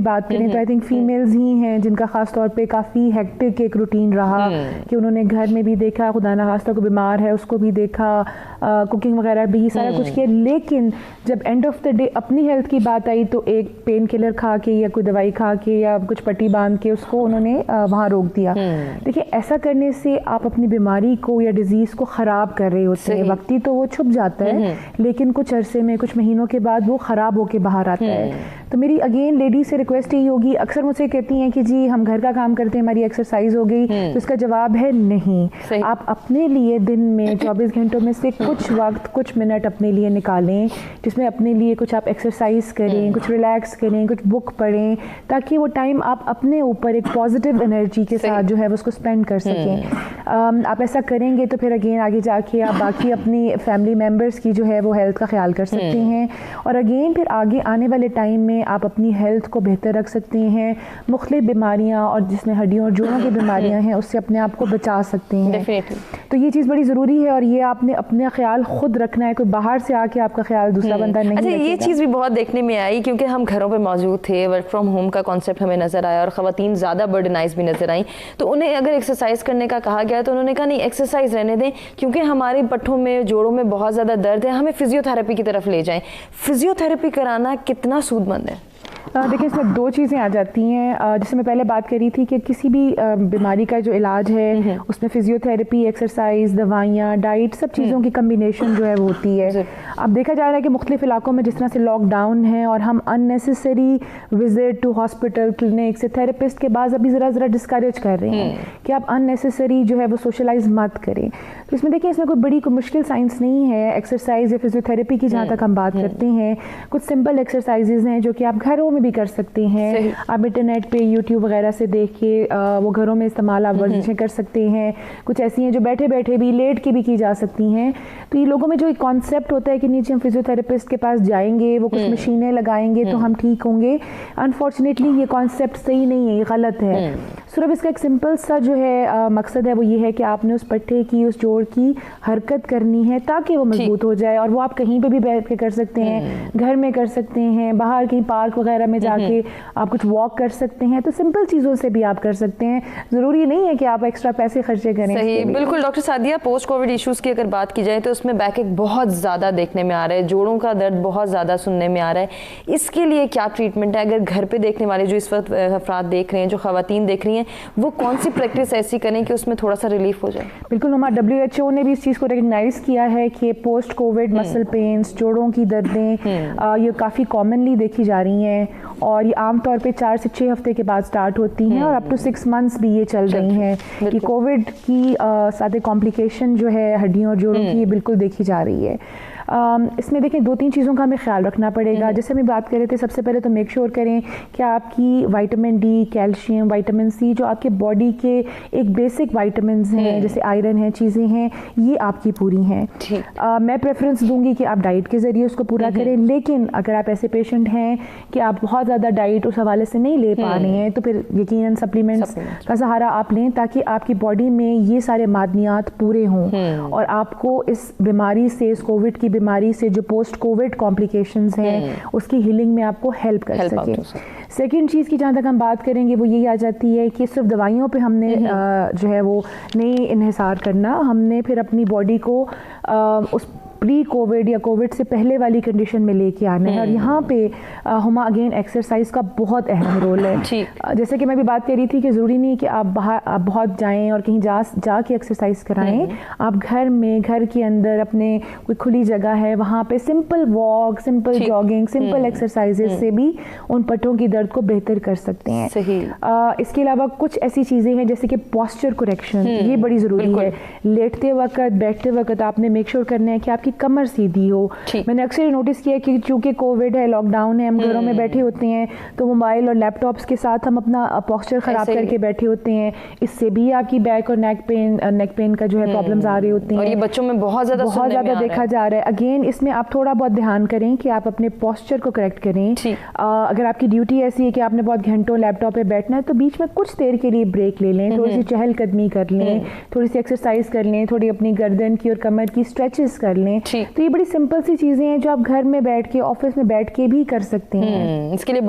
बात करें तो आई थिंक फीमेल्स ही हैं जिनका खास तौर पे काफ़ी हेक्टिक एक रूटीन रहा कि उन्होंने घर में भी देखा, खुदा ना खास्ता को बीमार है उसको भी देखा, कुकिंग वगैरह भी सारा कुछ किया, लेकिन जब एंड ऑफ द डे अपनी हेल्थ की बात आई तो एक पेन किलर खा के या कोई दवाई खा के या कुछ पट्टी बांध के उसको उन्होंने वहाँ रोक दिया। देखिए, ऐसा करने से आप अपनी बीमारी को या डिजीज़ को ख़राब कर रहे होते हैं। वक्ती तो वो छुप जाता है लेकिन कुछ अरसे में, कुछ महीनों के बाद वो ख़राब होके बाहर आता है। तो मेरी अगेन लेडीज से रिक्वेस्ट यही होगी, अक्सर मुझसे कहती हैं कि जी हम घर का काम करते हैं, हमारी एक्सरसाइज हो गई, तो इसका जवाब है नहीं। आप अपने लिए दिन में 24 घंटों में से कुछ वक्त, कुछ मिनट अपने लिए निकालें जिसमें अपने लिए कुछ आप एक्सरसाइज करें, कुछ रिलैक्स करें, कुछ बुक पढ़ें, ताकि वो टाइम आप अपने ऊपर एक पॉजिटिव एनर्जी के साथ जो है वो उसको स्पेंड कर सकें। आप ऐसा करेंगे तो फिर अगेन आगे जाके आप बाकी अपनी फैमिली मेम्बर्स की जो है वो हेल्थ का ख्याल कर सकते हैं और अगेन फिर आगे आने वाले टाइम में आप अपनी हेल्थ को बेहतर रख सकते हैं। मुख्तलिफ बीमारियां और जिसमें हड्डियों और जोड़ों की बीमारियां हैं उससे अपने आप को बचा सकते हैं। तो ये चीज़ बड़ी ज़रूरी है और ये आपने अपना ख्याल खुद रखना है, कोई बाहर से आके आपका ख्याल दूसरा बंदा नहीं रखेगा। ये चीज़ भी बहुत देखने में आई क्योंकि हम घरों पे मौजूद थे, वर्क फ्रॉम होम का कॉन्सेप्ट हमें नज़र आया और ख़वातीन ज़्यादा बर्डनाइज भी नज़र आई। तो उन्हें अगर एक्सरसाइज करने का कहा गया तो उन्होंने कहा नहीं, एक्सरसाइज रहने दें क्योंकि हमारे पट्ठों में, जोड़ों में बहुत ज़्यादा दर्द है, हमें फिजियोथेरेपी की तरफ ले जाएं। फिजियोथेरेपी कराना कितना सूदमंद है? देखिए, इसमें दो चीज़ें आ जाती हैं। जैसे मैं पहले बात करी थी कि किसी भी बीमारी का जो इलाज है उसमें फिजियोथेरेपी, एक्सरसाइज, दवाइयाँ, डाइट, सब चीज़ों की कम्बिनेशन जो है वो होती है। अब देखा जा रहा है कि मुख्तलिफ इलाकों में जिस तरह से लॉकडाउन है और हम unnecessary visit to hospital, clinic से थेरेपिस्ट के बाद अभी ज़रा डिस्करेज कर रहे हैं कि आप अननेसेसरी जो है वो सोशलाइज मत करें। तो इसमें देखिए, इसमें कोई बड़ी कोई मुश्किल साइंस नहीं है। एक्सरसाइज या फिजियोथेरेपी की जहाँ तक हम बात करते हैं, कुछ सिंपल एक्सरसाइजेज हैं जो कि आप घरों में भी कर सकते हैं। आप इंटरनेट पे यूट्यूब वगैरह से देख के वो घरों में इस्तेमाल आप वर्जिशें कर सकते हैं। कुछ ऐसी हैं जो बैठे बैठे भी, लेट के भी की जा सकती हैं। तो ये लोगों में जो एक कॉन्सेप्ट होता है कि नीचे हम फिजियोथेरेपिस्ट के पास जाएंगे, वो कुछ मशीनें लगाएंगे तो हम ठीक होंगे, अनफॉर्चुनेटली ये कॉन्सेप्ट सही नहीं है, ये गलत है। सिर्फ इसका एक सिंपल सा जो है मकसद है वो ये है कि आपने उस पट्टे की, उस जोड़ की हरकत करनी है ताकि वो मजबूत हो जाए। और वो आप कहीं पे भी बैठ के कर सकते हैं, घर में कर सकते हैं, बाहर कहीं पार्क वगैरह में जाके आप कुछ वॉक कर सकते हैं। तो सिंपल चीज़ों से भी आप कर सकते हैं, ज़रूरी नहीं है कि आप एक्स्ट्रा पैसे खर्चे करें। सही, बिल्कुल doctor Sadia, post Covid issues की अगर बात की जाए तो उसमें बैकएक बहुत ज़्यादा देखने में आ रहा है, जोड़ों का दर्द बहुत ज़्यादा सुनने में आ रहा है। इसके लिए क्या ट्रीटमेंट है? अगर घर पर देखने वाले जो इस वक्त अफराद देख रहे हैं, जो ख़वातीन देख रही हैं, वो कौन सी प्रैक्टिस ऐसी करें कि उसमें थोड़ा सा रिलीफ हो जाए? बिल्कुल, हमारा WHO ने भी इस चीज़ को रिकग्नाइज़ किया है कि पोस्ट कोविड मसल पेन्स, जोड़ों की दर्दें ये काफ़ी कॉमनली देखी जा रही हैं और ये आमतौर पे 4 से 6 हफ्ते के बाद स्टार्ट होती हैं और अप टू 6 मंथ्स भी ये चल रही हैं। कि कोविड की सारे कॉम्प्लिकेशन जो है हड्डियों और जोड़ों की, ये बिल्कुल देखी जा रही है। इसमें देखें, 2-3 चीज़ों का हमें ख्याल रखना पड़ेगा। जैसे हम बात कर रहे थे, सबसे पहले तो मेक श्योर करें कि आपकी vitamin D, calcium, vitamin C, जो आपके बॉडी के एक बेसिक विटामिन हैं जैसे आयरन है, चीज़ें हैं, ये आपकी पूरी हैं। मैं प्रेफरेंस दूंगी कि आप डाइट के ज़रिए उसको पूरा करें, लेकिन अगर आप ऐसे पेशेंट हैं कि आप बहुत ज़्यादा डाइट उस हवाले से नहीं ले पा रहे हैं तो फिर यकीनन सप्लीमेंट्स का सहारा आप लें ताकि आपकी बॉडी में ये सारे मादनियात पूरे हों और आपको इस बीमारी से, इस कोविड की बीमारी से जो पोस्ट कोविड कॉम्प्लिकेशंस हैं उसकी हीलिंग में आपको हेल्प कर सके। सेकंड चीज़ की जहाँ तक हम बात करेंगे वो यही आ जाती है कि सिर्फ दवाइयों पे हमने जो है वो नहीं इन्हिसार करना, हमने फिर अपनी बॉडी को उस प्री कोविड या कोविड से पहले वाली कंडीशन में लेके आना है। और यहाँ पे हुमा अगेन एक्सरसाइज का बहुत अहम रोल है। जैसे कि मैं भी बात कर रही थी कि ज़रूरी नहीं कि आप बाहर आप बहुत जाएं और कहीं जाके एक्सरसाइज कराएं। आप घर में, घर के अंदर अपने कोई खुली जगह है वहाँ पे simple walk, simple jogging, simple exercises से भी उन पट्टों की दर्द को बेहतर कर सकते हैं। इसके अलावा कुछ ऐसी चीज़ें हैं जैसे कि पॉस्चर करेक्शन, ये बड़ी ज़रूरी है। लेटते वक्त, बैठते वक्त आपने मेक श्योर करना है कि आपकी कमर सीधी हो। मैंने अक्सर नोटिस किया कि चूंकि कोविड है, लॉकडाउन है, हम घरों में बैठे होते हैं तो मोबाइल और लैपटॉप्स के साथ हम अपना पोस्चर खराब करके बैठे होते हैं। इससे भी आपकी बैक और नेक पेन का जो है प्रॉब्लम्स आ रही होती हैं। और ये बच्चों में बहुत ज़्यादा देखा जा रहा है। अगेन इसमें आप थोड़ा बहुत ध्यान करें कि आप अपने पोस्चर को करेक्ट करें। अगर आपकी ड्यूटी ऐसी है कि आपने बहुत घंटों लैपटॉप पे बैठना है तो बीच में कुछ देर के लिए ब्रेक ले लें, थोड़ी सी चहलकदमी कर लें, थोड़ी सी एक्सरसाइज कर लें, थोड़ी अपनी गर्दन की और कमर की स्ट्रेचेस कर लें। तो ये बड़ी सिंपल सी चीज़ें हैं जो आप घर में बैठ के, ऑफिस में बैठ के भी कर सकते हैं। इसके लिए